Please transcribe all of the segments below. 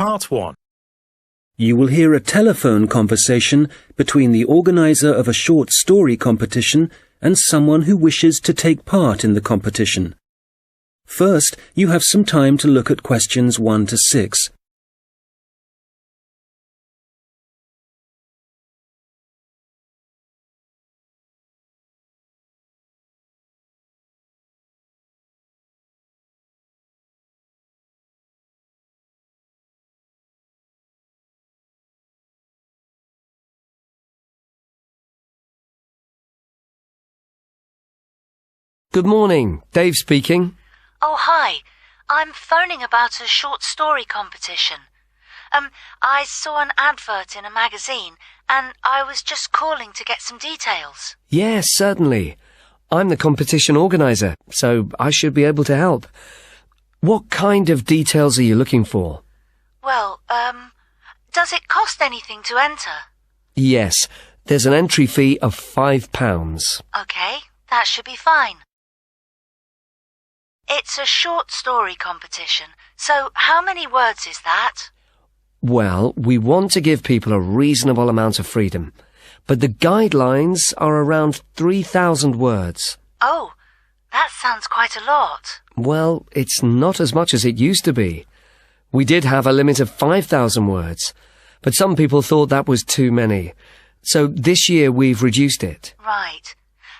Part 1. You will hear a telephone conversation between the organizer of a short story competition and someone who wishes to take part in the competition. First, you have some time to look at questions 1 to 6. Good morning, Dave speaking. Oh, hi. I'm phoning about a short story competition. I saw an advert in a magazine and I was just calling to get some details. Yes, certainly. I'm the competition organizer, so I should be able to help. What kind of details are you looking for? Well, does it cost anything to enter? Yes, there's an entry fee of £5. Okay, that should be fine. It's a short story competition, so how many words is that? Well, we want to give people a reasonable amount of freedom, but the guidelines are around 3,000 words. Oh, that sounds quite a lot. Well, it's not as much as it used to be. We did have a limit of 5,000 words, but some people thought that was too many. So this year we've reduced it. Right.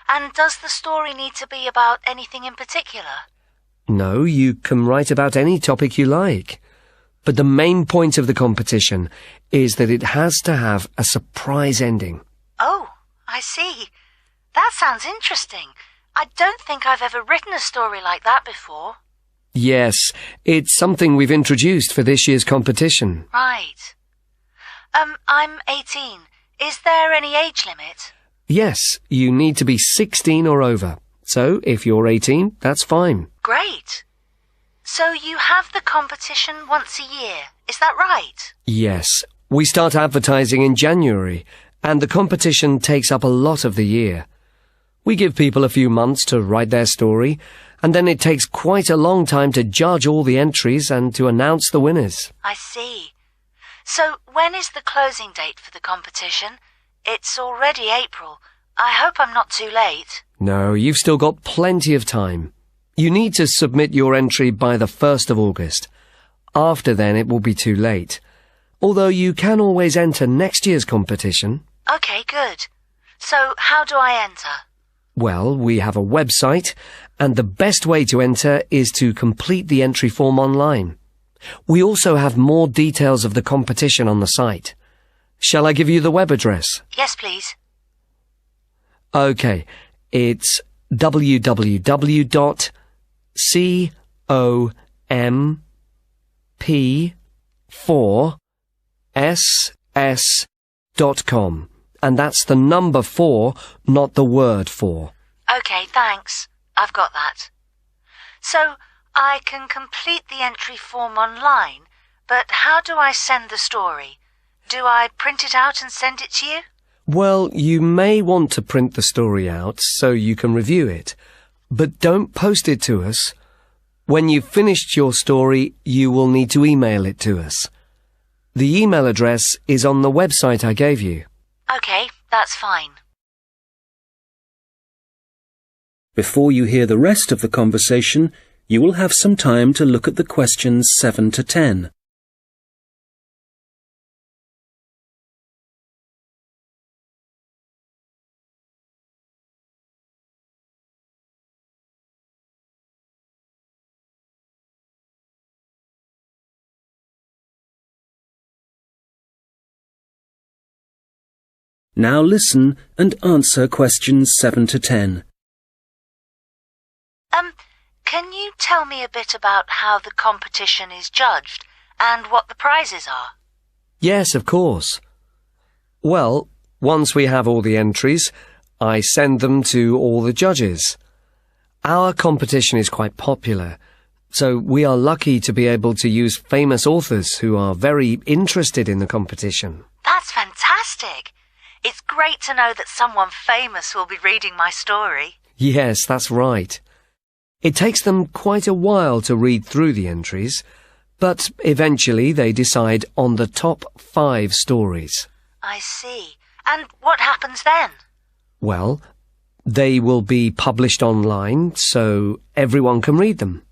And does the story need to be about anything in particular? No, you can write about any topic you like. But the main point of the competition is that it has to have a surprise ending. Oh, I see. That sounds interesting. I don't think I've ever written a story like that before. Yes, it's something we've introduced for this year's competition. Right. I'm 18. Is there any age limit? Yes, you need to be 16 or over. So, if you're 18, that's fine. Great. So you have the competition once a year, is that right? Yes. We start advertising in January, and the competition takes up a lot of the year. We give people a few months to write their story, and then it takes quite a long time to judge all the entries and to announce the winners. I see. So when is the closing date for the competition? It's already April. I hope I'm not too late. No, you've still got plenty of time. You need to submit your entry by the 1st of August. After then, it will be too late. Although you can always enter next year's competition. Okay, good. So how do I enter? Well, we have a website, and the best way to enter is to complete the entry form online. We also have more details of the competition on the site. Shall I give you the web address? Yes, please. Okay, it's www.comp4ss.com, and that's the number 4, not the word 4. Okay, thanks. I've got that. So I can complete the entry form online, but how do I send the story? Do I print it out and send it to you? Well, you may want to print the story out so you can review it, but don't post it to us. When you've finished your story, you will need to email it to us. The email address is on the website I gave you. Okay, that's fine. Before you hear the rest of the conversation, you will have some time to look at the questions 7 to 10. Now listen and answer questions 7 to 10. Can you tell me a bit about how the competition is judged and what the prizes are? Yes, of course. Well, once we have all the entries, I send them to all the judges. Our competition is quite popular, so we are lucky to be able to use famous authors who are very interested in the competition. That's fantastic! It's great to know that someone famous will be reading my story. Yes, that's right. It takes them quite a while to read through the entries, But eventually they decide on the top 5 stories. I see. And what happens then? Well, they will be published online so everyone can read them.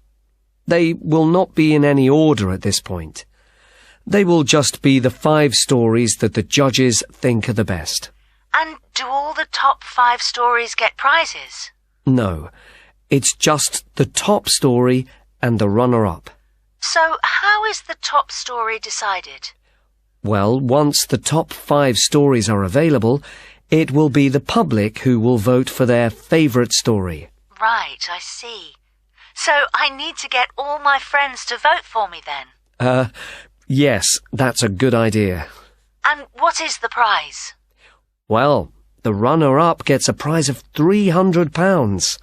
They will not be in any order at this point. They will just be the 5 stories that the judges think are the best. And do all the top 5 stories get prizes? No, it's just the top story and the runner-up. So how is the top story decided? Well, once the top 5 stories are available, it will be the public who will vote for their favourite story. Right, I see. So I need to get all my friends to vote for me then? Yes, that's a good idea. And what is the prize? Well, the runner-up gets a prize of £300.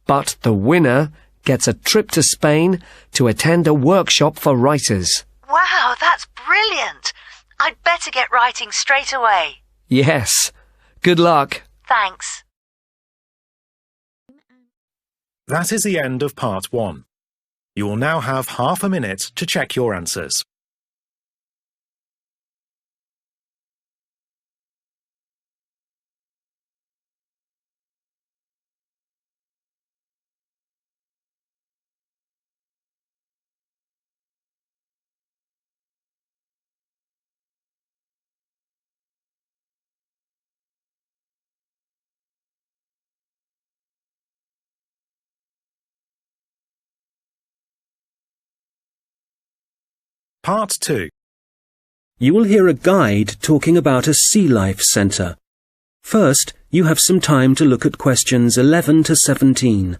But the winner gets a trip to Spain to attend a workshop for writers. Wow, that's brilliant! I'd better get writing straight away. Yes. Good luck. Thanks. That is the end of part 1. You will now have half a minute to check your answers. Part 2. You will hear a guide talking about a sea life centre. First, you have some time to look at questions 11 to 17.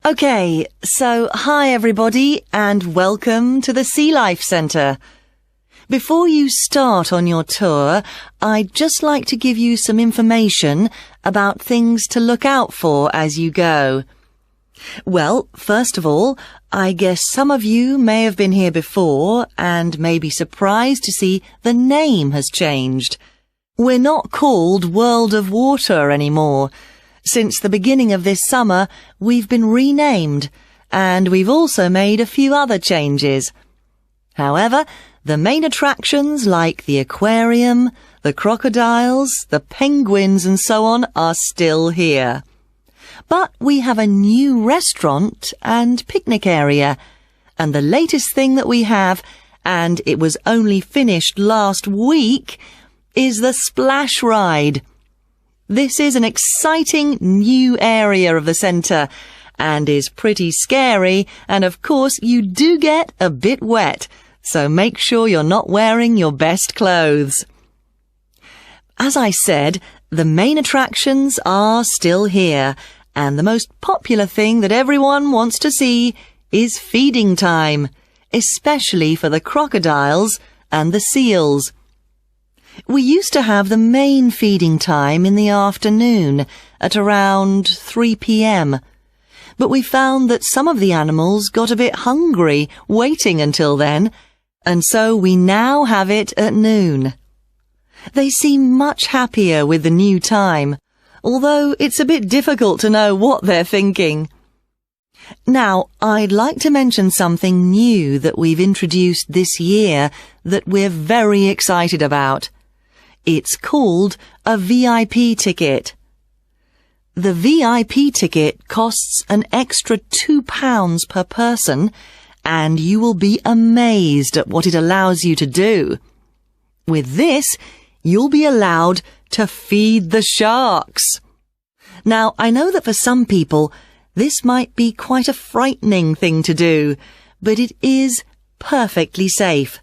Okay, so hi everybody and welcome to the Sea Life Centre. Before you start on your tour, I'd just like to give you some information about things to look out for as you go. Well, first of all, I guess some of you may have been here before and may be surprised to see the name has changed. We're not called World of Water anymore. Since the beginning of this summer, we've been renamed, and we've also made a few other changes. However, the main attractions like the aquarium, the crocodiles, the penguins and so on are still here. But we have a new restaurant and picnic area, and the latest thing that we have, and it was only finished last week, is the splash ride. This is an exciting new area of the centre and is pretty scary, and of course you do get a bit wet, so make sure you're not wearing your best clothes. As I said, the main attractions are still here, and the most popular thing that everyone wants to see is feeding time, especially for the crocodiles and the seals. We used to have the main feeding time in the afternoon at around 3 p.m. But we found that some of the animals got a bit hungry waiting until then, and so we now have it at noon. They seem much happier with the new time, although it's a bit difficult to know what they're thinking. Now, I'd like to mention something new that we've introduced this year that we're very excited about. It's called a VIP ticket. The VIP ticket costs an extra £2 per person, and you will be amazed at what it allows you to do. With this, you'll be allowed to feed the sharks. Now, I know that for some people, this might be quite a frightening thing to do, but it is perfectly safe.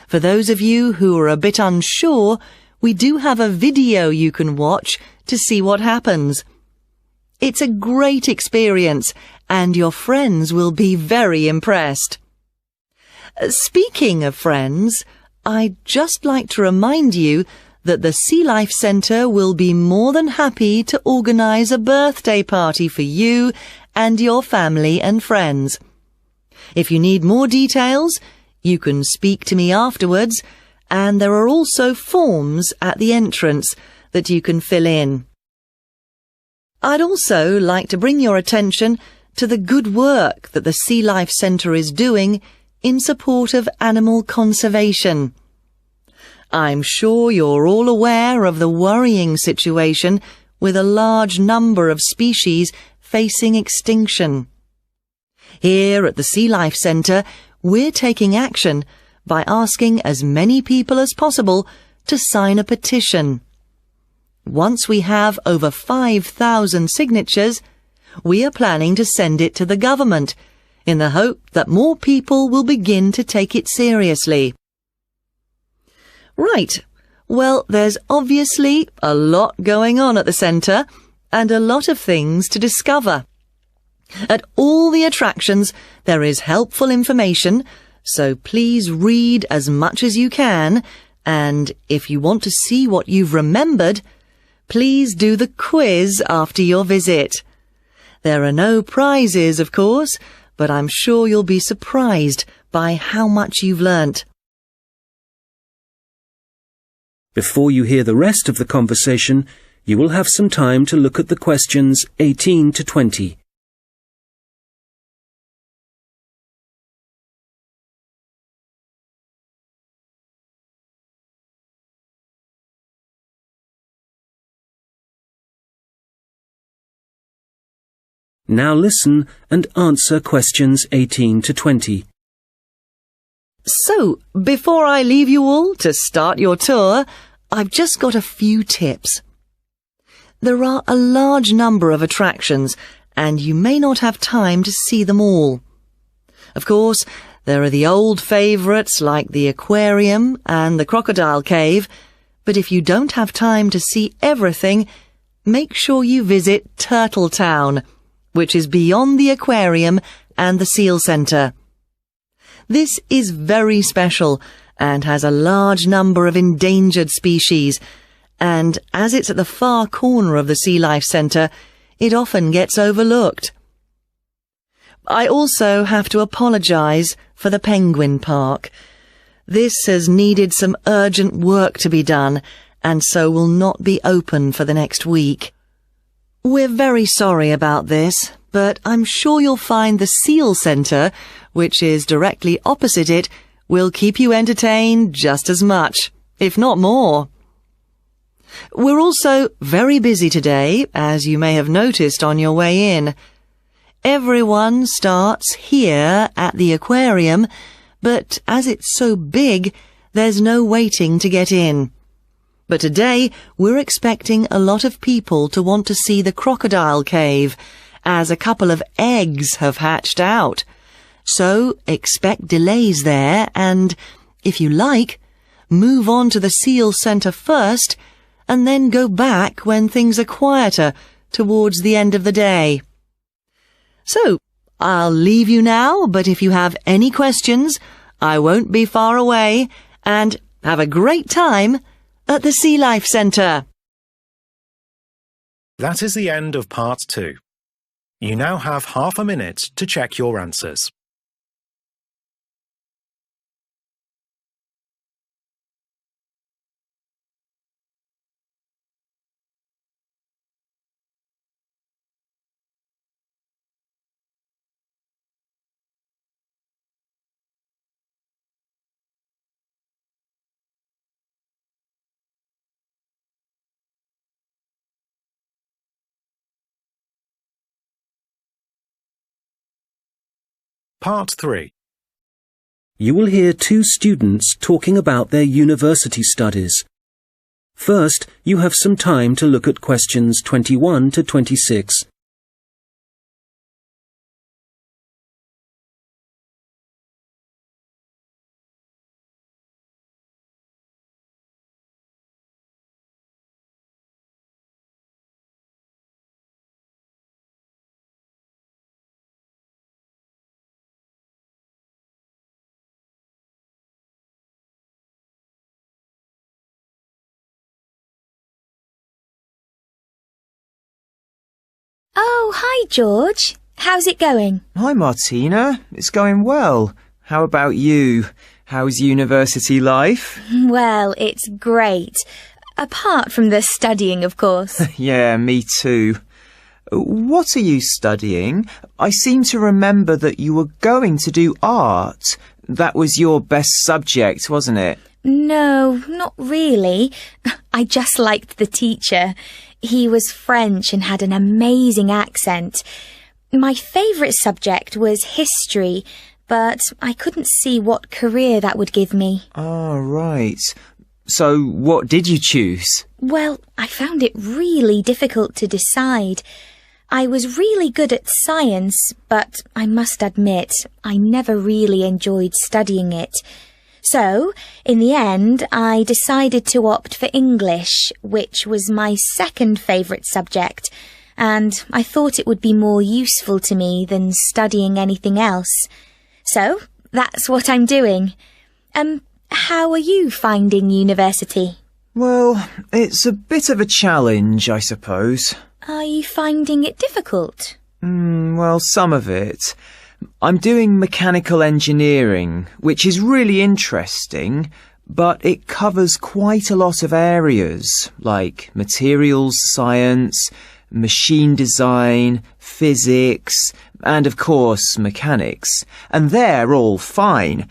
For those of you who are a bit unsure, we do have a video you can watch to see what happens. It's a great experience, and your friends will be very impressed. Speaking of friends, I'd just like to remind you that the Sea Life Centre will be more than happy to organise a birthday party for you and your family and friends. If you need more details, you can speak to me afterwards, and there are also forms at the entrance that you can fill in. I'd also like to bring your attention to the good work that the Sea Life Centre is doing in support of animal conservation. I'm sure you're all aware of the worrying situation with a large number of species facing extinction. Here at the Sea Life Centre, we're taking action by asking as many people as possible to sign a petition. Once we have over 5,000 signatures, we are planning to send it to the government in the hope that more people will begin to take it seriously. Right. Well, there's obviously a lot going on at the centre and a lot of things to discover. At all the attractions, there is helpful information, so please read as much as you can, and if you want to see what you've remembered, please do the quiz after your visit. There are no prizes, of course, but I'm sure you'll be surprised by how much you've learnt. Before you hear the rest of the conversation, you will have some time to look at the questions 18 to 20. Now listen and answer questions 18 to 20. So, before I leave you all to start your tour, I've just got a few tips. There are a large number of attractions, and you may not have time to see them all. Of course, there are the old favourites like the aquarium and the crocodile cave, but if you don't have time to see everything, make sure you visit Turtle Town, which is beyond the aquarium and the seal centre. This is very special and has a large number of endangered species, and as it's at the far corner of the Sea Life Centre, it often gets overlooked. I also have to apologise for the penguin park. This has needed some urgent work to be done, and so will not be open for the next week. We're very sorry about this, but I'm sure you'll find the Seal Centre, which is directly opposite it, will keep you entertained just as much, if not more. We're also very busy today, as you may have noticed on your way in. Everyone starts here at the aquarium, but as it's so big, there's no waiting to get in. But today, we're expecting a lot of people to want to see the crocodile cave, as a couple of eggs have hatched out. So expect delays there and, if you like, move on to the Seal Centre first and then go back when things are quieter towards the end of the day. So, I'll leave you now, but if you have any questions, I won't be far away, and have a great time at the Sea Life Centre. That is the end of part 2. You now have half a minute to check your answers. Part 3. You will hear two students talking about their university studies. First, you have some time to look at questions 21 to 26. hi, George. How's it going? Hi, Martina. It's going well. How about you? How's university life? Well, it's great. Apart from the studying, of course. Yeah, me too. What are you studying? I seem to remember that you were going to do art. That was your best subject, wasn't it? No, not really. I just liked the teacher. He was French and had an amazing accent. My favourite subject was history, but I couldn't see what career that would give me. Oh, right. So what did you choose? Well, I found it really difficult to decide. I was really good at science, but I must admit, I never really enjoyed studying it. So, in the end, I decided to opt for English, which was my second favourite subject, and I thought it would be more useful to me than studying anything else. So, that's what I'm doing. How are you finding university? Well, it's a bit of a challenge, I suppose. Are you finding it difficult? Well, some of it. I'm doing mechanical engineering, which is really interesting, but it covers quite a lot of areas, like materials science, machine design, physics, and of course mechanics. And they're all fine.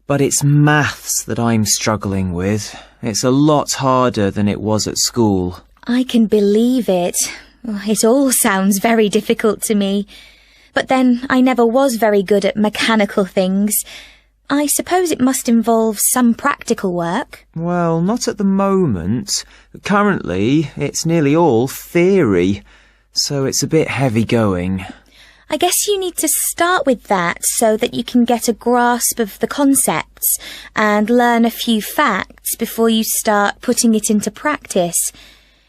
But it's maths that I'm struggling with. It's a lot harder than it was at school. I can believe it. It all sounds very difficult to me. But then I never was very good at mechanical things. I suppose it must involve some practical work. Well, not at the moment. Currently, it's nearly all theory, so it's a bit heavy going. I guess you need to start with that so that you can get a grasp of the concepts and learn a few facts before you start putting it into practice.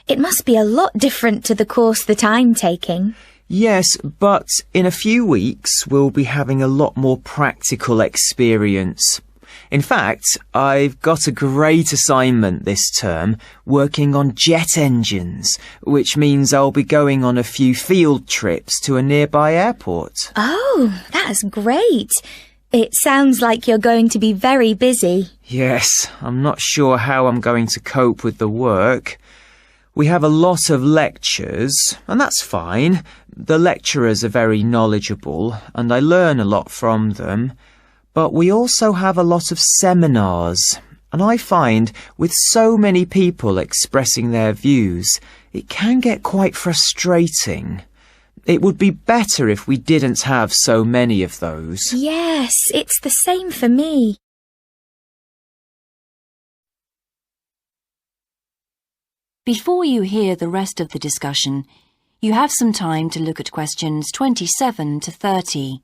It must be a lot different to the course that I'm taking. Yes, but in a few weeks we'll be having a lot more practical experience. In fact, I've got a great assignment this term working on jet engines, which means I'll be going on a few field trips to a nearby airport. Oh, that's great. It sounds like you're going to be very busy. Yes, I'm not sure how I'm going to cope with the work. We have a lot of lectures, and that's fine. The lecturers are very knowledgeable, and I learn a lot from them. But we also have a lot of seminars, and I find with so many people expressing their views, it can get quite frustrating. It would be better if we didn't have so many of those. Yes, it's the same for me. Before you hear the rest of the discussion, you have some time to look at questions 27 to 30.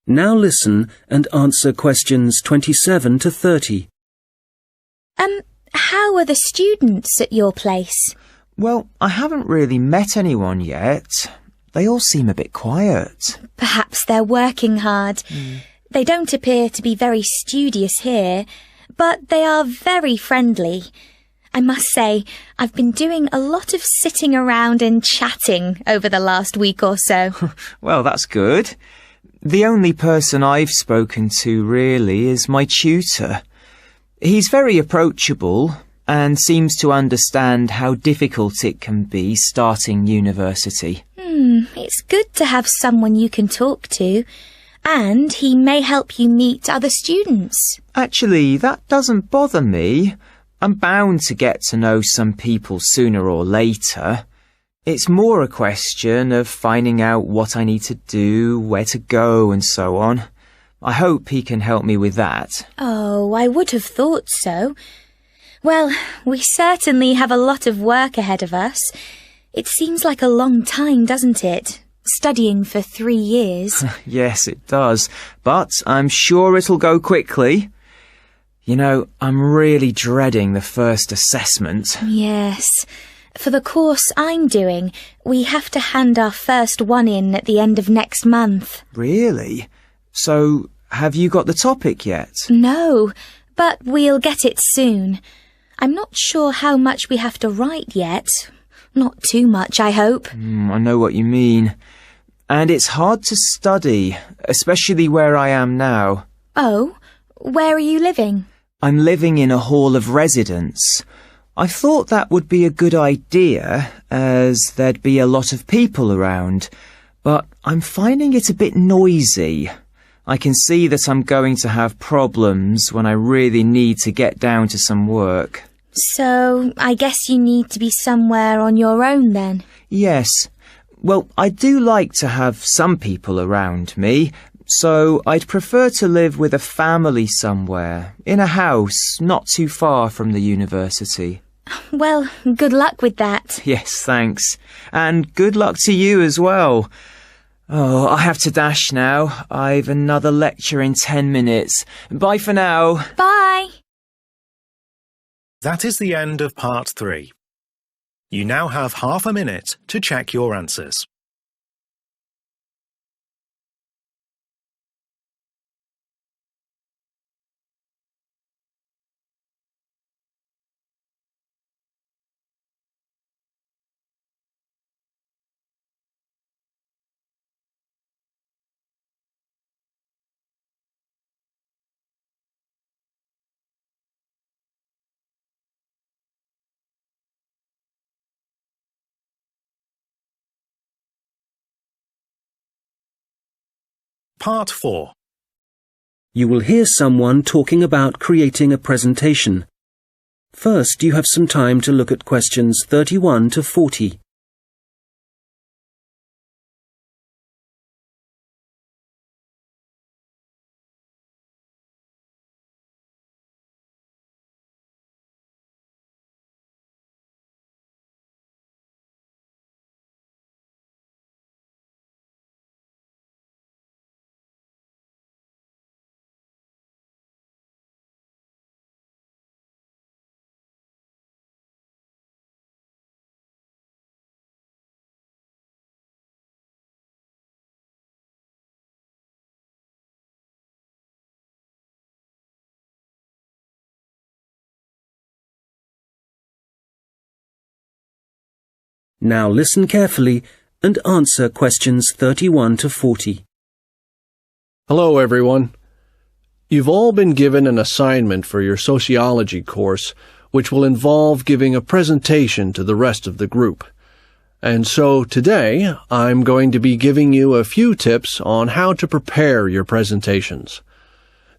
Now listen and answer questions 27 to 30. How are the students at your place? Well, I haven't really met anyone yet. They all seem a bit quiet. Perhaps they're working hard. They don't appear to be very studious here, but they are very friendly. I must say, I've been doing a lot of sitting around and chatting over the last week or so. Well, that's good. The only person I've spoken to really is my tutor. He's very approachable and seems to understand how difficult it can be starting university. It's good to have someone you can talk to, and he may help you meet other students. Actually, that doesn't bother me. I'm bound to get to know some people sooner or later. It's more a question of finding out what I need to do, where to go, and so on. I hope he can help me with that. Oh, I would have thought so. Well, we certainly have a lot of work ahead of us. It seems like a long time, doesn't it? Studying for 3 years. Yes, it does. But I'm sure it'll go quickly. You know, I'm really dreading the first assessment. Yes. For the course I'm doing, we have to hand our first one in at the end of next month. Really? So, have you got the topic yet? No, but we'll get it soon. I'm not sure how much we have to write yet. Not too much, I hope. I know what you mean. And it's hard to study, especially where I am now. Oh, where are you living? I'm living in a hall of residence. I thought that would be a good idea, as there'd be a lot of people around, but I'm finding it a bit noisy. I can see that I'm going to have problems when I really need to get down to some work. So, I guess you need to be somewhere on your own then? Yes. Well, I do like to have some people around me, so I'd prefer to live with a family somewhere, in a house not too far from the university. Well, good luck with that. Yes, thanks. And good luck to you as well. Oh, I have to dash now. I've another lecture in 10 minutes. Bye for now. Bye. That is the end of part 3. You now have half a minute to check your answers. Part 4. You will hear someone talking about creating a presentation. First, you have some time to look at questions 31 to 40. Now listen carefully and answer questions 31 to 40. Hello, everyone. You've all been given an assignment for your sociology course, which will involve giving a presentation to the rest of the group. And so today, I'm going to be giving you a few tips on how to prepare your presentations.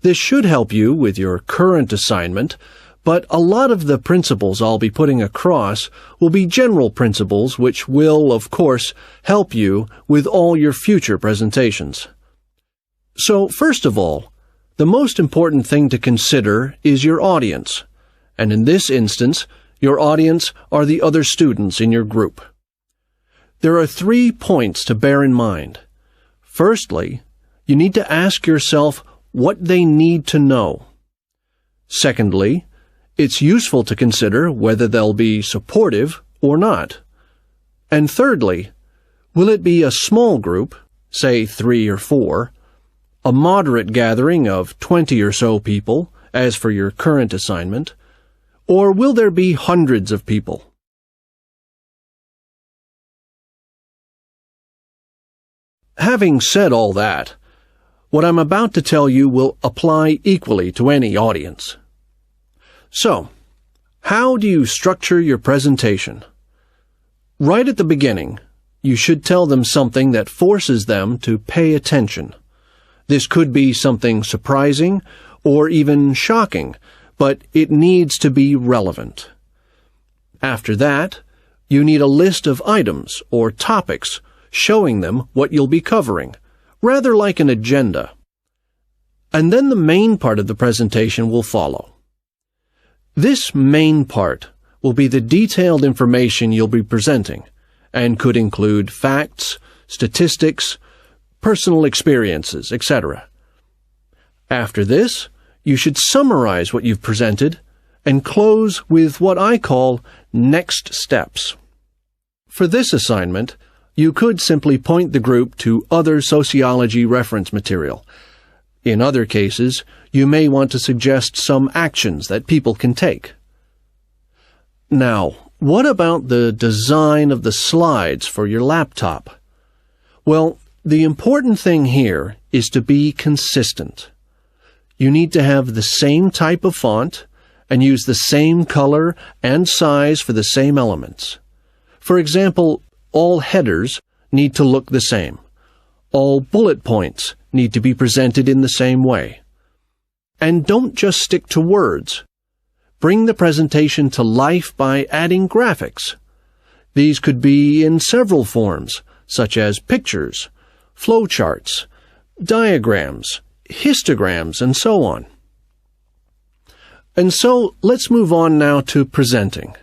This should help you with your current assignment, but a lot of the principles I'll be putting across will be general principles which will, of course, help you with all your future presentations. So, first of all, the most important thing to consider is your audience, and in this instance, your audience are the other students in your group. There are 3 points to bear in mind. Firstly, you need to ask yourself what they need to know. Secondly, it's useful to consider whether they'll be supportive or not. And thirdly, will it be a small group, say 3 or 4, a moderate gathering of 20 or so people, as for your current assignment, or will there be hundreds of people? Having said all that, what I'm about to tell you will apply equally to any audience. So, how do you structure your presentation? Right at the beginning, you should tell them something that forces them to pay attention. This could be something surprising or even shocking, but it needs to be relevant. After that, you need a list of items or topics showing them what you'll be covering, rather like an agenda. And then the main part of the presentation will follow. This main part will be the detailed information you'll be presenting, and could include facts, statistics, personal experiences, etc. After this, you should summarize what you've presented and close with what I call next steps. For this assignment, you could simply point the group to other sociology reference material. In other cases, you may want to suggest some actions that people can take. Now, what about the design of the slides for your laptop? Well, the important thing here is to be consistent. You need to have the same type of font and use the same color and size for the same elements. For example, all headers need to look the same. All bullet points need to be presented in the same way. And don't just stick to words. Bring the presentation to life by adding graphics. These could be in several forms, such as pictures, flowcharts, diagrams, histograms, and so on. And so let's move on now to presenting.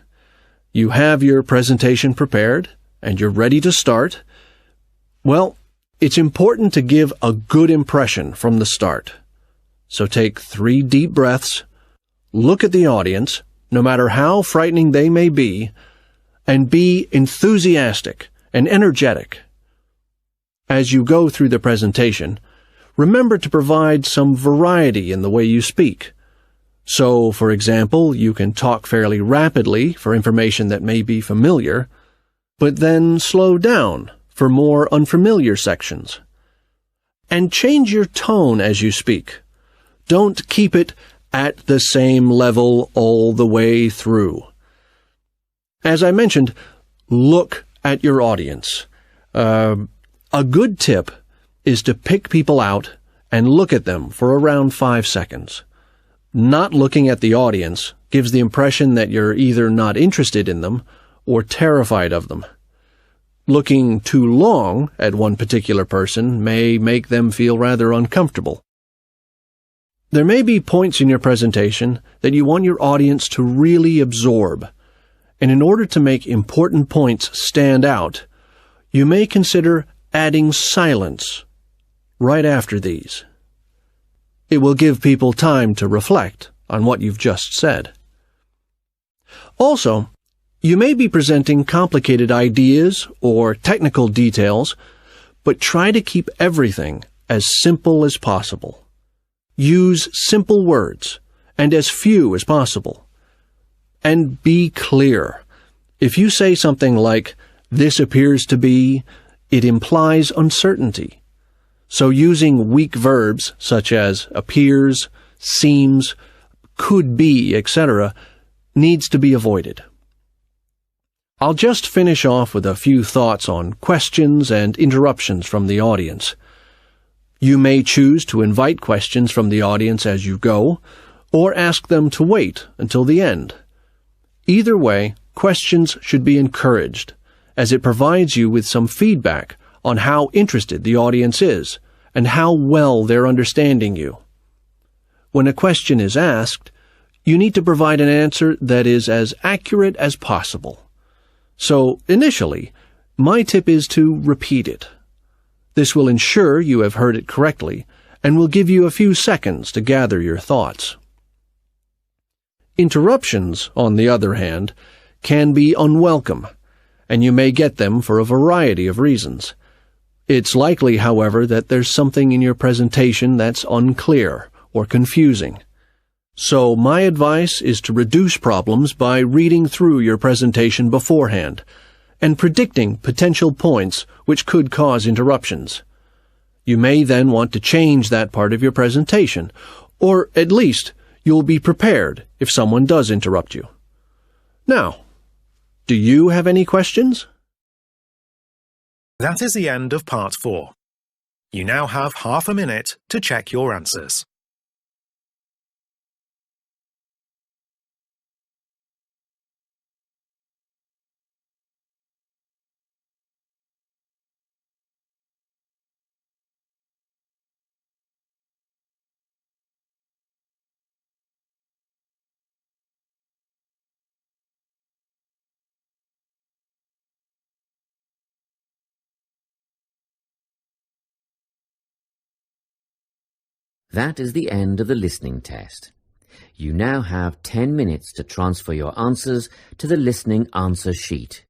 You have your presentation prepared, and you're ready to start. Well, it's important to give a good impression from the start. So take 3 deep breaths, look at the audience, no matter how frightening they may be, and be enthusiastic and energetic. As you go through the presentation, remember to provide some variety in the way you speak. So, for example, you can talk fairly rapidly for information that may be familiar, but then slow down for more unfamiliar sections. And change your tone as you speak. Don't keep it at the same level all the way through. As I mentioned, look at your audience. A good tip is to pick people out and look at them for around 5 seconds. Not looking at the audience gives the impression that you're either not interested in them or terrified of them. Looking too long at one particular person may make them feel rather uncomfortable. There may be points in your presentation that you want your audience to really absorb, and in order to make important points stand out, you may consider adding silence right after these. It will give people time to reflect on what you've just said. Also, you may be presenting complicated ideas or technical details, but try to keep everything as simple as possible. Use simple words and as few as possible. And be clear. If you say something like, "This appears to be," it implies uncertainty. So using weak verbs such as appears, seems, could be, etc., needs to be avoided. I'll just finish off with a few thoughts on questions and interruptions from the audience. You may choose to invite questions from the audience as you go, or ask them to wait until the end. Either way, questions should be encouraged, as it provides you with some feedback on how interested the audience is and how well they're understanding you. When a question is asked, you need to provide an answer that is as accurate as possible. So, initially, my tip is to repeat it. This will ensure you have heard it correctly and will give you a few seconds to gather your thoughts. Interruptions, on the other hand, can be unwelcome, and you may get them for a variety of reasons. It's likely, however, that there's something in your presentation that's unclear or confusing. So my advice is to reduce problems by reading through your presentation beforehand and predicting potential points which could cause interruptions. You may then want to change that part of your presentation, or at least you'll be prepared if someone does interrupt you. Now, do you have any questions? That is the end of part 4. You now have half a minute to check your answers. That is the end of the listening test. You now have 10 minutes to transfer your answers to the listening answer sheet.